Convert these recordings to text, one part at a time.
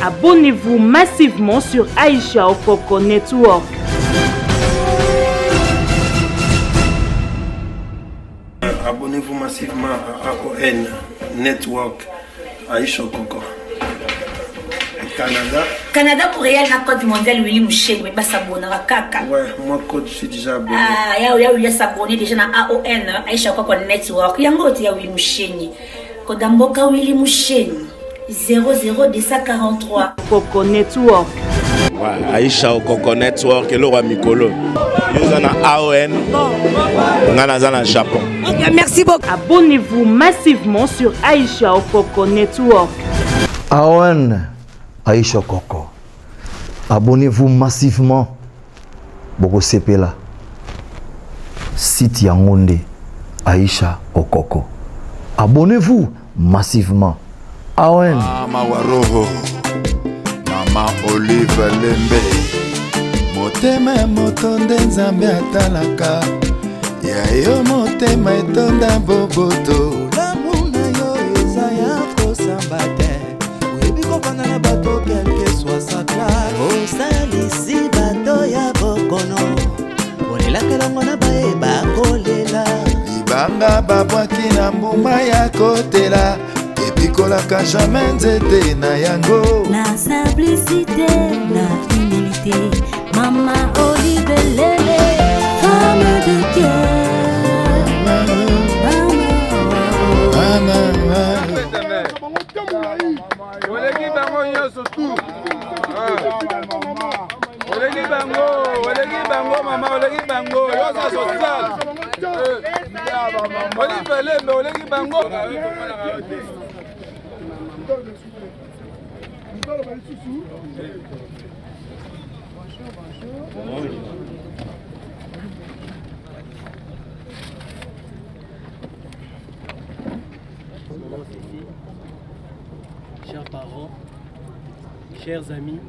Abonnez-vous massivement sur Aïcha Okoko Network. Abonnez-vous massivement à AON Network, Aïcha Okoko. Canada pour réel la code mondiale Willy Mouchen, mais pas s'abonner à Kaka. Ouais, moi code je suis déjà abonné. Ah, il y a s'abonner déjà à AON Aïcha Okoko Network. Il y a un autre Willy Mouchen. Kodamboka Willy Mouchen 00243. Okoko Network. Ouais, Aïcha Okoko Network et Laura Mikolo. Nous sommes à AON. Nous sommes au Japon. Okay, merci beaucoup. Abonnez-vous massivement sur Aïcha Okoko Network. AON Aïcha Okoko. Abonnez-vous massivement. Boko Sepela. Site Yangonde Aïcha Okoko. Abonnez-vous massivement. AON. Mawaroho. Mama Olive Lembe. Motema motonde nzambe atalaka. Ya yo motema etonda boboto. Lamuna yo ezaya kosambate. Uyebiko bangana bato quelque soit sa classe. Osalisi bato ya bokono. Olelaka lango na bae bakolela. Libanga babwaki na mbuma ya kotela. Epikolaka jamais nzete na yango. La simplicité, la humilité. Mama Olive Lele, femme de cœur. Chers parents, chers amis,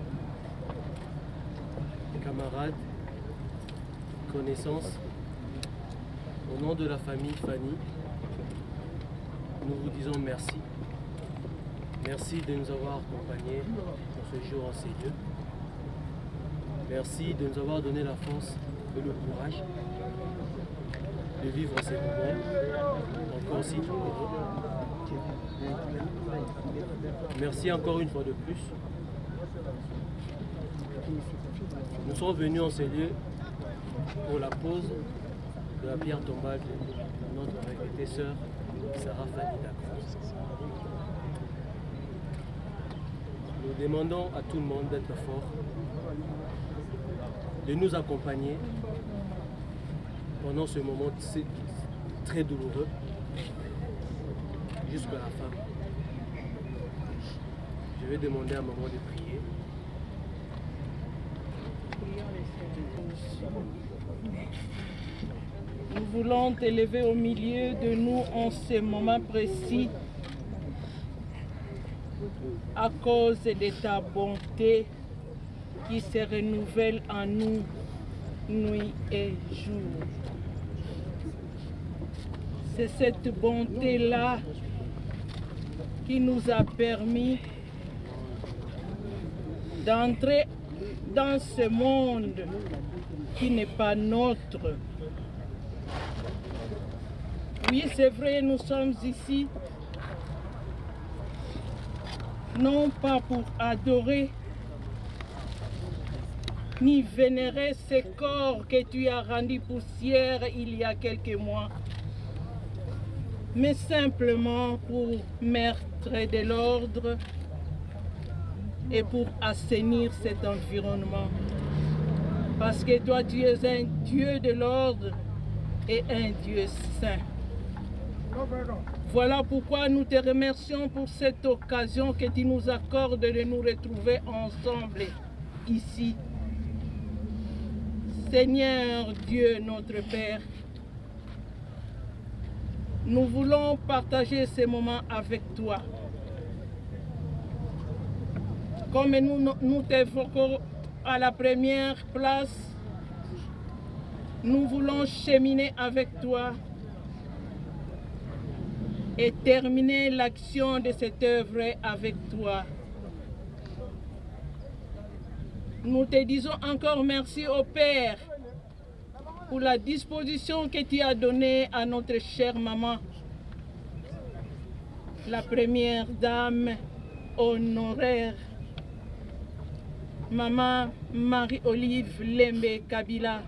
camarades, connaissances, au nom de la famille Fanny, nous vous disons merci. Merci de nous avoir accompagnés pour ce jour en ces lieux. Merci de nous avoir donné la force et le courage de vivre ces moments encore si douloureux. Merci encore une fois de plus. Nous sommes venus en ces lieux pour la pose de la pierre tombale de notre regrettée sœur Sarah Fanny Dacroze. Nous demandons à tout le monde d'être fort, de nous accompagner pendant ce moment très douloureux jusqu'à la fin. Je vais demander un moment de prier. Nous voulons t'élever au milieu de nous en ce moment précis à cause de ta bonté qui se renouvelle en nous nuit et jour. C'est cette bonté-là qui nous a permis d'entrer dans ce monde qui n'est pas nôtre. Oui, c'est vrai, nous sommes ici, non pas pour adorer, ni vénérer ce corps que tu as rendu poussière il y a quelques mois, mais simplement pour mettre de l'ordre et pour assainir cet environnement. Parce que toi, tu es un Dieu de l'ordre et un Dieu saint. Voilà pourquoi nous te remercions pour cette occasion que tu nous accordes de nous retrouver ensemble ici. Seigneur Dieu, notre Père, nous voulons partager ces moments avec toi. Comme nous t'évoquons à la première place, nous voulons cheminer avec toi et terminer l'action de cette œuvre avec toi. Nous te disons encore merci au Père pour la disposition que tu as donnée à notre chère maman, la première dame honoraire, Maman Marie-Olive Lembe Kabila,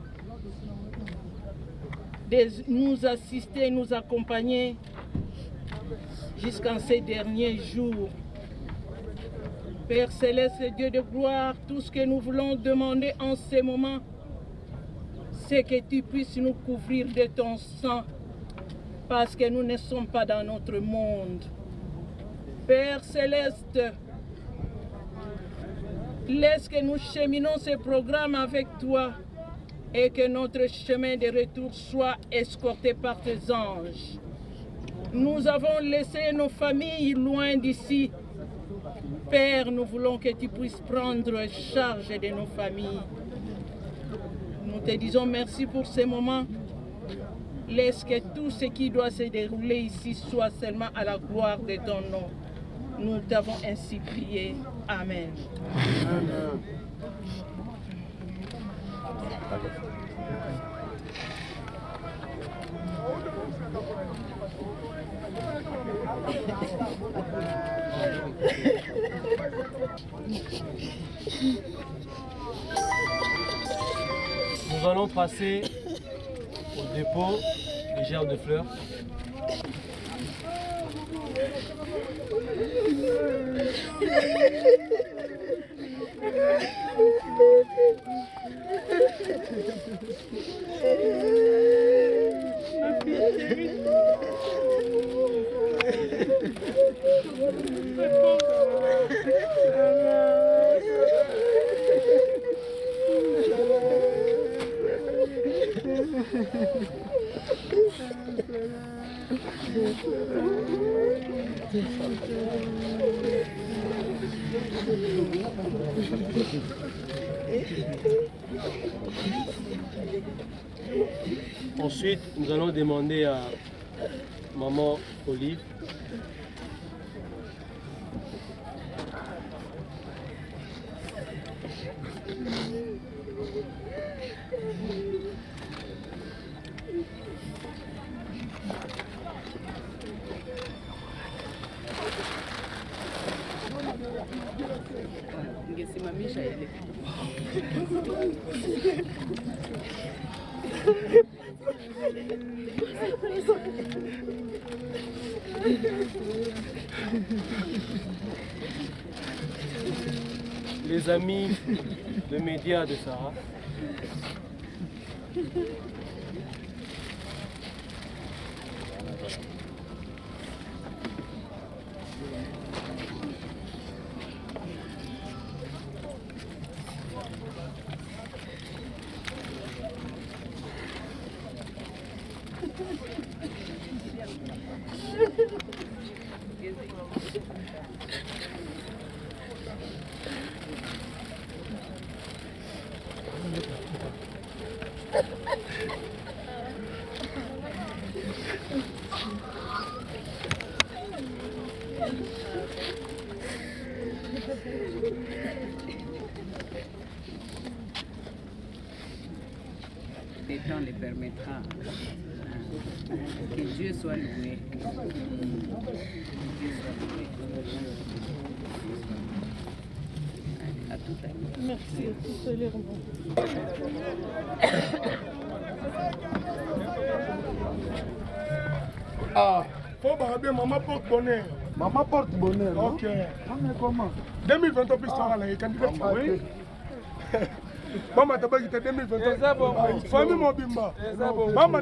de nous assister, nous accompagner jusqu'en ces derniers jours. Père Céleste, Dieu de gloire, tout ce que nous voulons demander en ces moments, c'est que tu puisses nous couvrir de ton sang, parce que nous ne sommes pas dans notre monde. Père Céleste, laisse que nous cheminons ce programme avec toi et que notre chemin de retour soit escorté par tes anges. Nous avons laissé nos familles loin d'ici. Père, nous voulons que tu puisses prendre charge de nos familles. Nous te disons merci pour ces moments. Laisse que tout ce qui doit se dérouler ici soit seulement à la gloire de ton nom. Nous t'avons ainsi prié. Amen. Amen. Nous allons passer au dépôt des gerbes de fleurs. Ensuite, nous allons demander à Maman Olive les amis de médias de Sarah. Le temps le permettra. Que Dieu soit loué. À tout à l'heure. Merci, tout à l'heure. Ah, faut bien maman porte bonheur. Maman porte bonheur. Ok. On est comment 2023 plus tard là, il candidat. Oui. Maman t'as pas quitté 2023. Famille Mobimba. Maman Mama,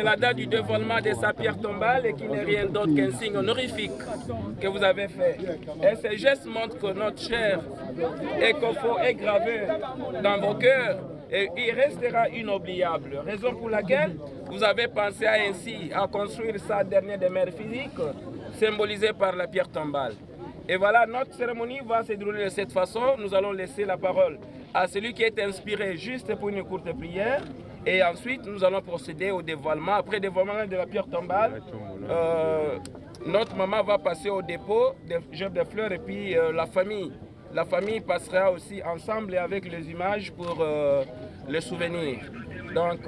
c'est la date du dévoilement de sa pierre tombale et qui n'est rien d'autre qu'un signe honorifique que vous avez fait. Et ce geste montre que notre cher Ekofo est gravé dans vos cœurs et il restera inoubliable. Raison pour laquelle vous avez pensé ainsi à construire sa dernière demeure physique, symbolisée par la pierre tombale. Et voilà, notre cérémonie va se dérouler de cette façon. Nous allons laisser la parole à celui qui est inspiré juste pour une courte prière. Et ensuite, nous allons procéder au dévoilement. Après le dévoilement de la pierre tombale, notre maman va passer au dépôt des jeux de fleurs et puis la famille passera aussi ensemble et avec les images pour les souvenirs. Donc,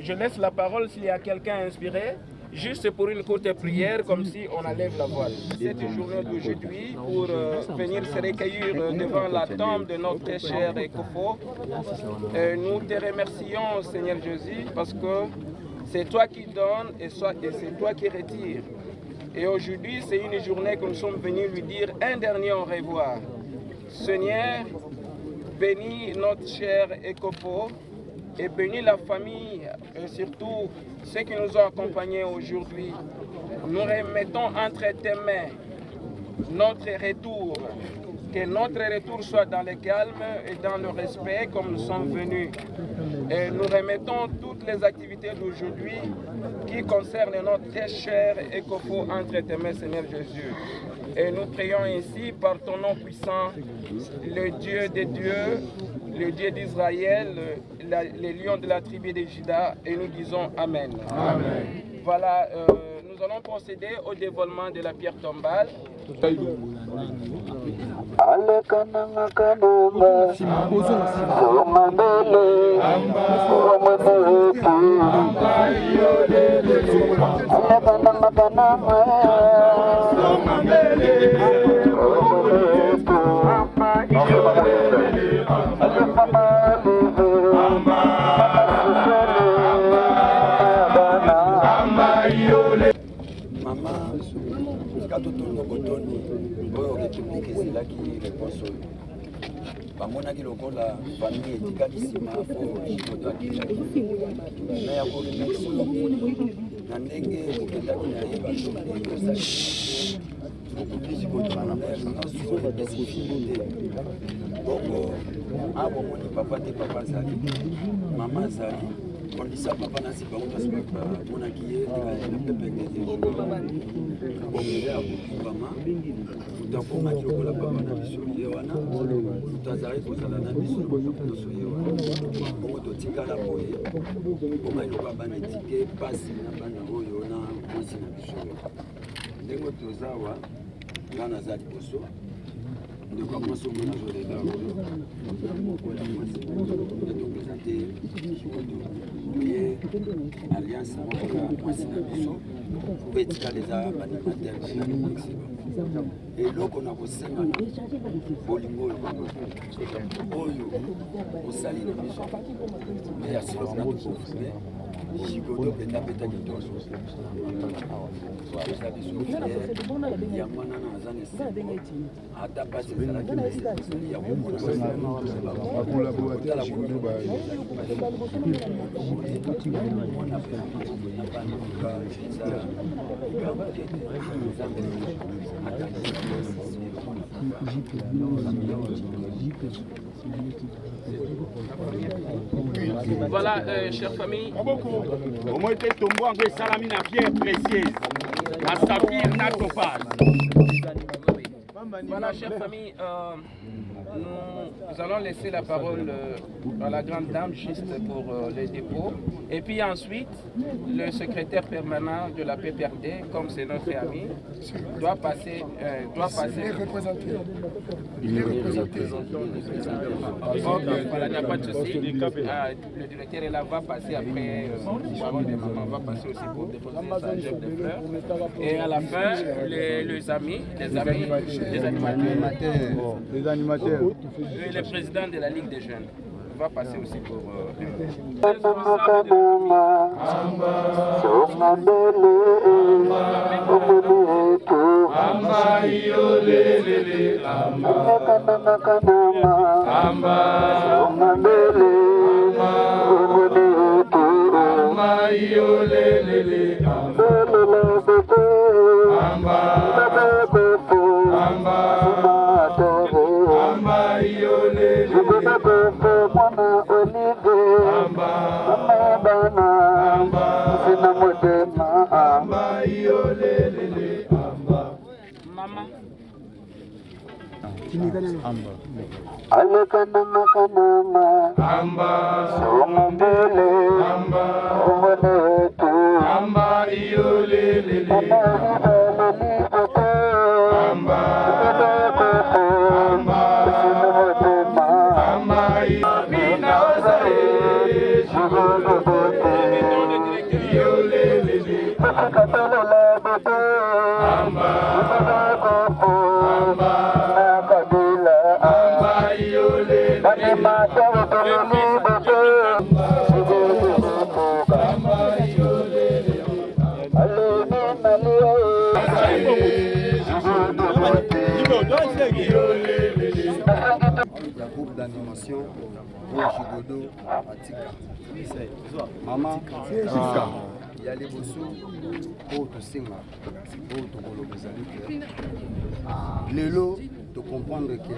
je laisse la parole s'il y a quelqu'un inspiré. Juste pour une courte prière, comme si on enlève la voile. Cette journée d'aujourd'hui, pour venir se recueillir devant la tombe de notre cher Ekofo, nous te remercions, Seigneur Jésus, parce que c'est toi qui donnes et c'est toi qui retires. Et aujourd'hui, c'est une journée que nous sommes venus lui dire un dernier au revoir. Seigneur, bénis notre cher Ekofo, et bénis la famille et surtout ceux qui nous ont accompagnés aujourd'hui. Nous remettons entre tes mains notre retour. Que notre retour soit dans le calme et dans le respect comme nous sommes venus. Et nous remettons toutes les activités d'aujourd'hui qui concernent notre très cher Ekofo entre tes mains, Seigneur Jésus. Et nous prions ainsi par ton nom puissant, le Dieu des dieux, le Dieu d'Israël, les lions de la tribu de Juda, et nous disons Amen. Amen. Voilà, nous allons procéder au dévoilement de la pierre tombale. Maman, katotondo kotoni oyo république ezalaki réponse oyo bamonaki lokola famille etikali nsima po ikoto akilaki na ya koremercie na ndenge okendaki na ye basosali okutisi kotonaesifite bongo abomoni papa te papa azali mama azali kondisa papa nasi bango kasi bamonaki ye na pepengete omele akokibama utakomaki lokola papa na biso ye wana tutazali kozala na biso nyonso ye wana bongo totikala boye omai lokola bana etike pasi na bana oyo na mwasi na biso ndenge tozawa nga naza liboso ndeko mwasi omo nazolela oyo mokola mwasi etopresente ye alliance moko na mwasi na biso po etikala eza banimatere banani koexiba eloko na kosengana bolingo oyo osali na biso me ya silokona tokonfume jikodo mpenza peta kitolo eza biso ya mwana na aza na esengo ata pasi ezalaki na esali ya komonatala mwana mpe na bana eza Voilà, chère famille. Au moins, tu es tombé en salami na pierre précieuse. La saphir na topaz. Voilà, chère famille, nous allons laisser la parole à la grande dame juste pour les dépôts. Et puis ensuite, le secrétaire permanent de la PPRD, comme c'est notre ami, doit passer. Il est représenté. Voilà, il n'y a pas de souci. Le directeur est là, va passer après. Va passer aussi pour déposer sa gerbe de fleurs. Et à la fin, les animateurs. Et le président de la Ligue des jeunes va passer aussi pour iolelele amba amba amba iolelele amba amba amba iolelele amba Mama. Amba. Amba Somambele Amba Amba iolelele Amba Amba Amba Mina osae iolelele Amba ya groupe d'animation oyo Jigodo atika mama ya liboso oyo tosenga oyo tokoloba ezali te lelo tocomprendre ke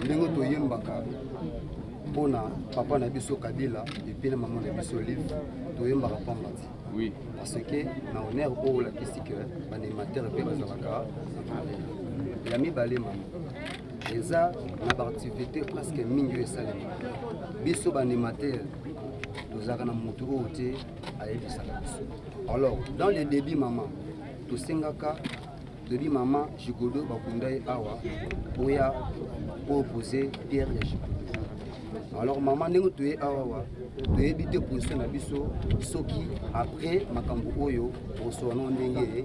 ndenge toyembaka mpona papa na biso Kabila epi na mama na biso Liv toyembaka pamba ti parce que na honneur oyo olakisi ke baanimateur mpe bazalaka ya mibale mama eza na baactivité presque mingi oyo esalema biso baanimateur tozalaka na motu oyo te ayebisaka biso. Alors dans le début mama tosengaka début mama Jigodo bakunda ye awa oya opposé pierre ya Jigodo. Alors maman ndenge toye awa toyebi te position na biso soki après makambo oyo osono ndenge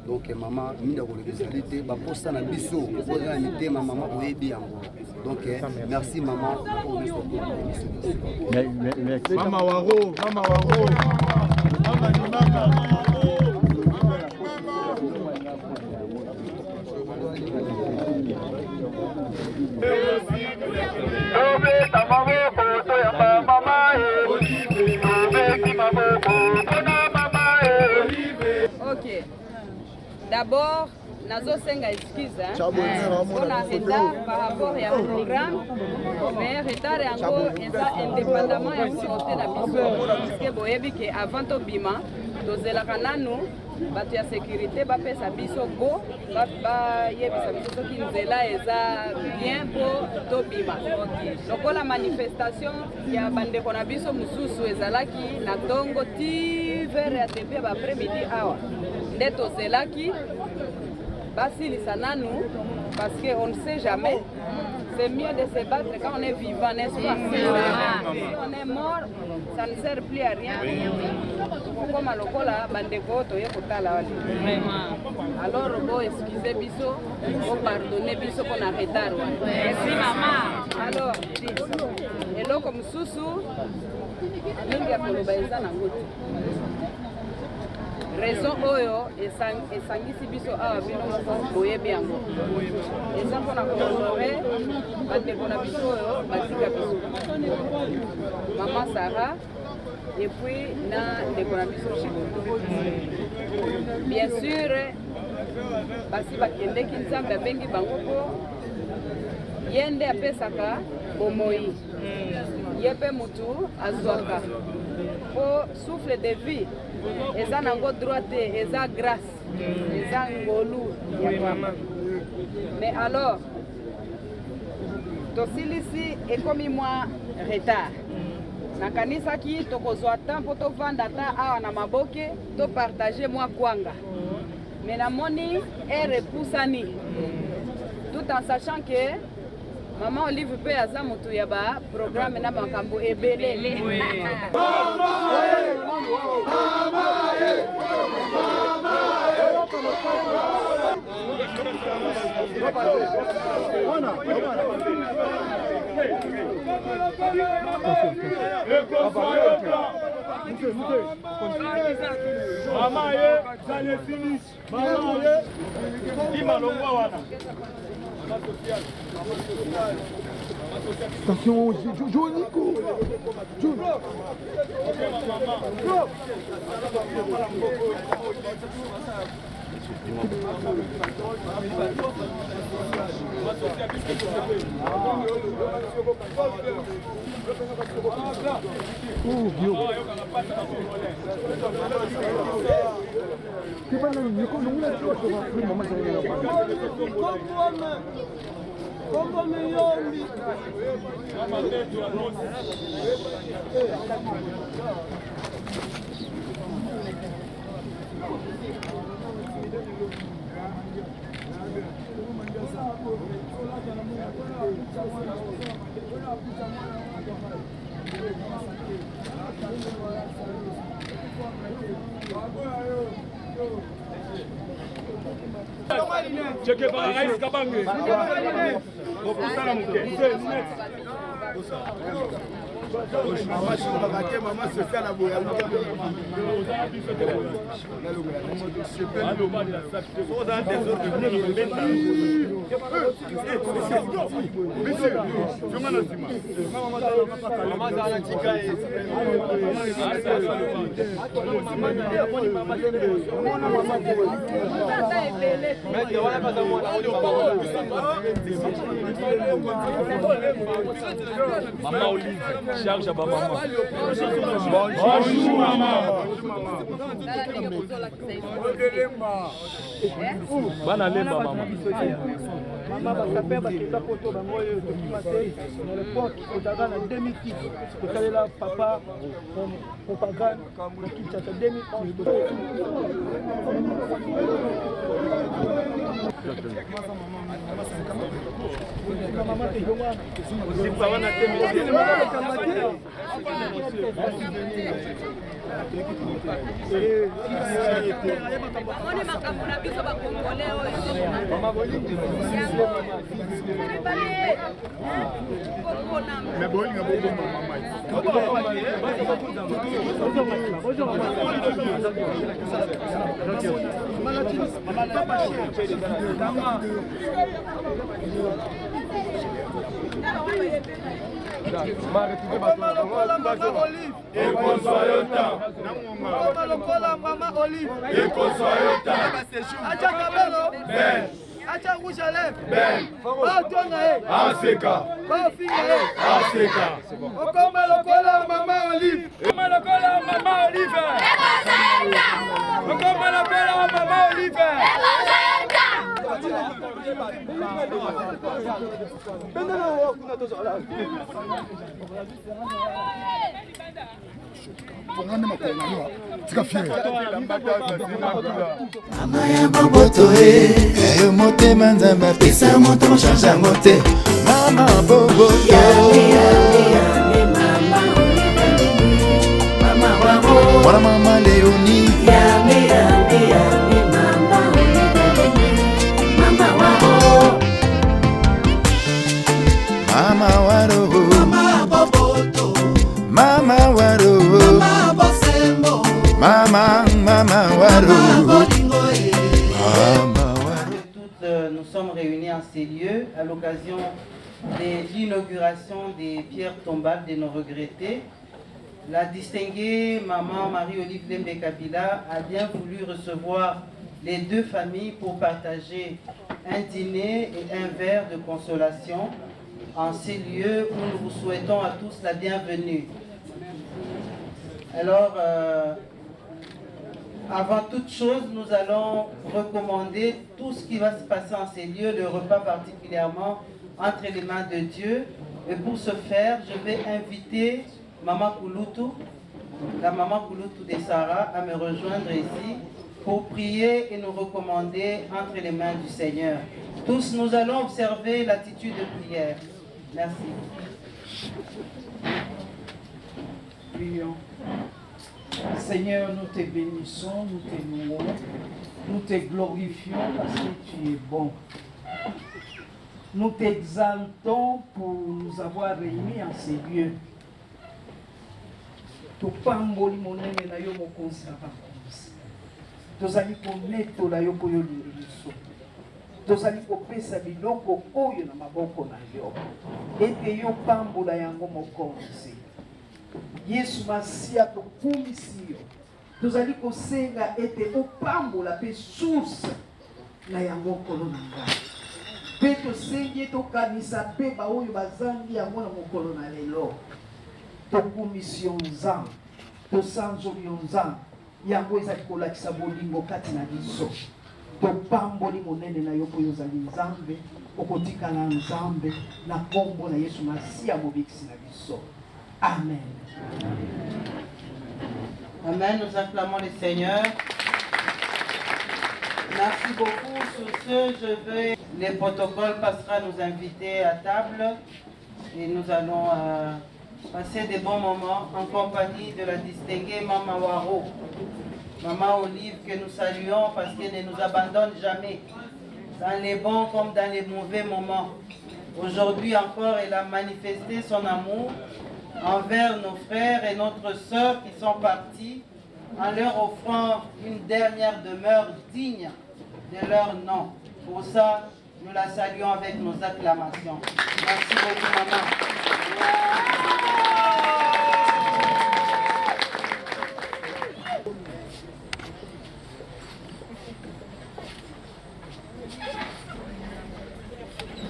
donc maman minda koloba ezali te baposa na biso oza na mitema mama oyebi yango. Donc merci maman pour notre Mama Waro, Mama Waro, Mama ni mama. Ok. D'abord, nazo senga excuse on a retard par rapport à un programme, mais retard yango eza indépendamment ya volonté na biso parce que boyebi ke avant tobima tozelaka nanu bato ya sécurité bapesa biso go bayebisa biso soki nzela eza bien mpo tobima. Lokola manifestation ya bandeko na biso mosusu ezalaki na ntongo ti vers ya début ba après midi awa nde tozelaki basilisa nanu parce qu'on ne sait jamais. C'est mieux de se battre quand on est vivant, n'est-ce pas? Si on est mort, ça ne sert plus à rien. Comme à l'okola, bandeko toye kotala wali. Alors bon, excusez biso, bon pardonnez biso qu'on a retard. Merci maman. Alors, hello comme susu, mingi ya koloba eza na ngoti. Raison oyo esangisi biso awa bino moko boyebi yango eza mpona kohonore bandeko na biso oyo batika biso mama Sara epuis na ndeko na biso Jigodo. Bien sûr basi bakendeki nzambe abengi bango mpo ye nde apesaka bomoi ye mpe mutu azwaka mpo souffle de vie eza nango droit te eza grâce eza ngolu ya mama. Mais alors tosilisi ekomi mwa retard nakanisaki tokozwa temps mpo tovanda ata awa na maboke topartage mwa kwanga mais namoni ere epusani tout en sachant que Maman Olive mpe aza motu ya ba programme na makambo ebele. Mama ye, zale finish. Mama ye, lima longwa wana. Attention, Nico. Cheque para Rais Kabange. Vou postar na mulher. Maman social à Boya. Maman Olive, charge à maman. Bonjour maman. Bana lemba maman. Maman bakapé bakenda poto bango oyo tokima te na l'époque otaga na 2006 tosalela papa propagande na Kinshasa 2011 Acha rouge à lèvres. Pas tourner. Aseka. Pas finir. Aseka. Okoma lokola maman Olive. Okoma lokola maman Olive. Okoma lokola maman Olive. mama ya boboto eyo motema nzambe apesa moto mochange yango te mama boboto wana mama leoni mama waro mama boboto mama waro mama bosembo mama waro Nous sommes réunis en ces lieux à l'occasion de l'inauguration des pierres tombales de nos regrettés. La distinguée maman Marie-Olive Lembe Kabila a bien voulu recevoir les deux familles pour partager un dîner et un verre de consolation en ces lieux où nous vous souhaitons à tous la bienvenue. Alors, avant toute chose, nous allons recommander tout ce qui va se passer en ces lieux, le repas particulièrement entre les mains de Dieu. Et pour ce faire, je vais inviter Maman Kouloutou, la Maman Kouloutou de Sarah, à me rejoindre ici pour prier et nous recommander entre les mains du Seigneur. Tous, nous allons observer l'attitude de prière. Merci. Prions. Seigneur, nous te bénissons, nous te louons, nous te glorifions parce que tu es bon. Nous t'exaltons pour nous avoir réunis en ces lieux. Topamboli monene na yo mokonzi na bakonzi. Tozali konetola yo po yo lingeliso. tozali kopesa biloko oyo na maboko na yo ete yo pambola yango mokonzi Yesu Masia tokumisi yo tozali kosenga ete opambola pe source na yango nkolo na ngai mpe tosengi tokanisa mpe baoyo bazangi yango na mokolo na lelo tokumisi yo nzambe tosanzoli yo nzambe yango ezali kolakisa bolingo kati na biso topamboli monene na yo mpo yo ozali nzambe okotikala nzambe na kombo na Yesu Masia mobikisi na biso amen. Amen, nous acclamons le Seigneur. Merci beaucoup. Sur ce, le protocole passera nous inviter à table et nous allons passer des bons moments en compagnie de la distinguée Maman Waro, Maman Olive, que nous saluons parce qu'elle ne nous abandonne jamais, dans les bons comme dans les mauvais moments. Aujourd'hui encore, elle a manifesté son amour envers nos frères et notre sœur qui sont partis en leur offrant une dernière demeure digne de leur nom. Pour ça, nous la saluons avec nos acclamations. Merci beaucoup, maman.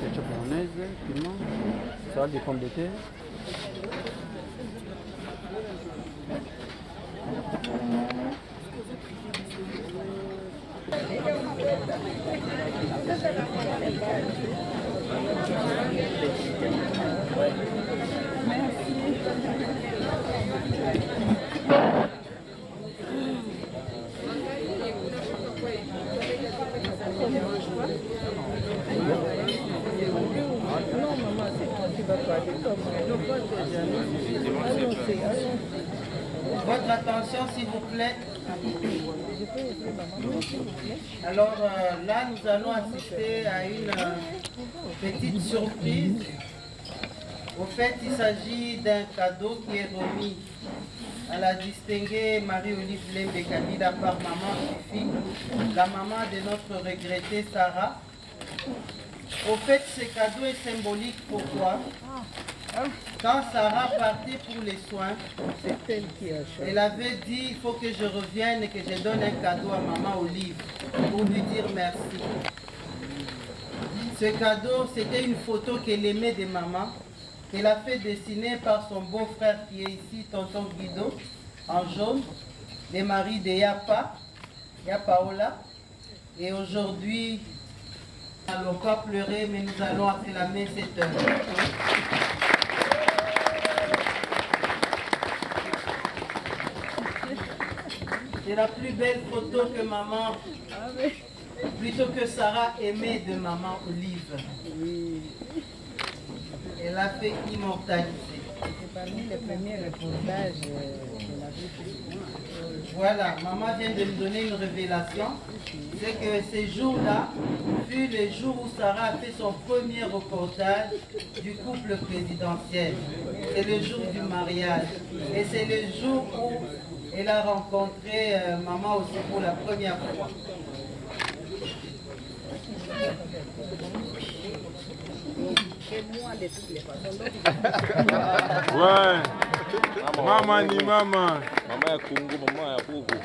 Ketchup mayonnaise, piment, salade de pommes de terre. Votre attention, s'il vous plaît. Alors là, nous allons assister à une petite surprise. Au fait, il s'agit d'un cadeau qui est remis à la distinguée Marie-Olive Lembe Kabila par maman Fifi, la maman de notre regrettée Sarah. Au fait, ce cadeau est symbolique. Pourquoi? Quand Sarah partait pour les soins, elle avait dit il faut que je revienne et que je donne un cadeau à maman Olive pour lui dire merci. Ce cadeau, c'était une photo qu'elle aimait de maman, qu'elle a fait dessiner par son beau-frère qui est ici, tonton Guido, en jaune, le mari de Yapaola. Et aujourd'hui, nous n'allons pas pleurer, mais nous allons acclamer cette œuvre. C'est la plus belle photo que maman, plutôt que Sarah aimait de maman Olive. Elle a fait immortaliser. C'est parmi les premiers reportages de la vie. Voilà, maman vient de me donner une révélation. C'est que ces jours-là fut le jour où Sarah a fait son premier reportage du couple présidentiel. C'est le jour du mariage. Et c'est le jour où elle a rencontré maman aussi pour la première fois. Ouais. Maman ni maman. Maman ya Congo, maman ya Bogo.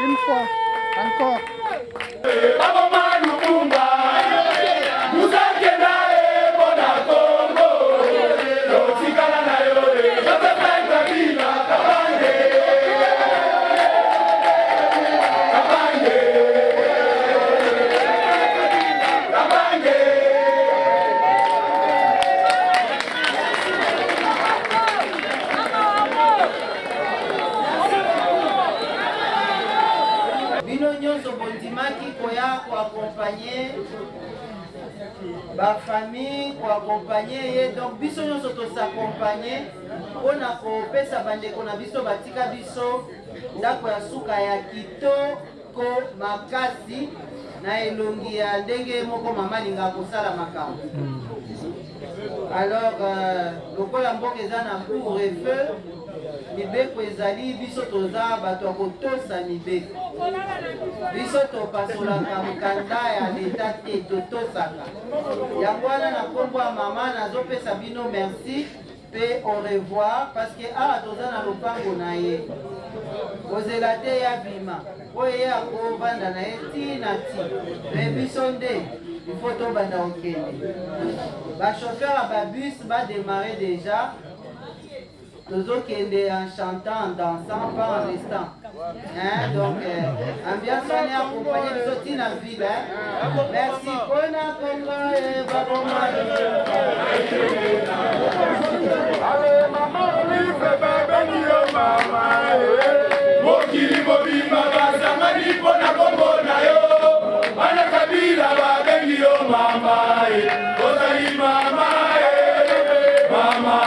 Une fois, encore. La famille pour accompagner donc biso nyonso to s'accompagner on a kopesa bandeko na biso batika biso ndako ya suka ya kitoko makasi na elongi ya ndenge moko mama linga kosala makambo. Alors, lokola mboka eza na couvre-feu, mibeko ezali biso toza bato ya kotosa mibeko. Biso topasolaka mokanda ya leta te totosaka. Yango wana na kombo ya mama nazopesa bino merci pe au revoir parce que toza na lopango na ye. Ozela te ya bima. Oyo ye akovanda na ye ti na ti. Me biso nde il faut tobanda okende. Bachauffeur ya babus badémarrer déjà. Tozokende en chantant, en dansant, pas en restant. Hein? Donc, ambiance on est accompagné de sortir dans la ville. Hein? Merci. Kona Konga et Baboma. Allez, maman, livre, baby, oh, maman. Mokili, mobimba, bazamani, pona, kombona, yo. Ana kabila, baby, oh, mama. Ozali, mama, mama,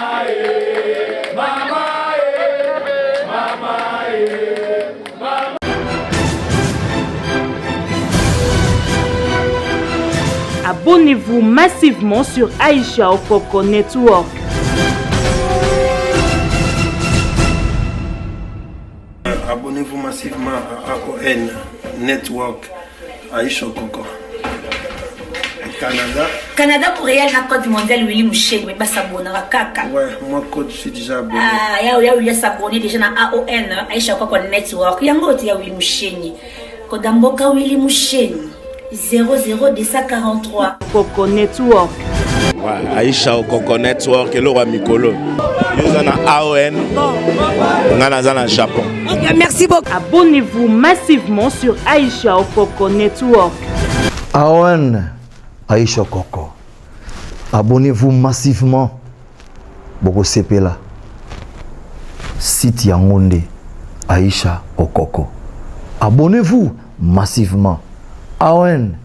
Abonnez-vous massivement sur Aïcha Okoko Network. Abonnez-vous massivement à AON Network Aïcha Okoko. Canada. Canada pour réel na code mondial Willy Mouchel mais pas s'abonner à kaka. Ouais, moi code je suis déjà abonné. Il a s'abonner déjà na AON Aïcha Okoko Network. Yango ti ya Willy Mouchel. Code mboka Willy Mouchel 00243 Okoko Network. Ouais, Aïcha Okoko Network le roi Mikolo. Nous en a AON. On a Japon. Okay, merci beaucoup. Abonnez-vous massivement sur Aïcha Okoko Network. AON Aïcha Okoko. Abonnez-vous massivement. Boko Sepela. Site Yangonde Aïcha Okoko. Abonnez-vous massivement. AON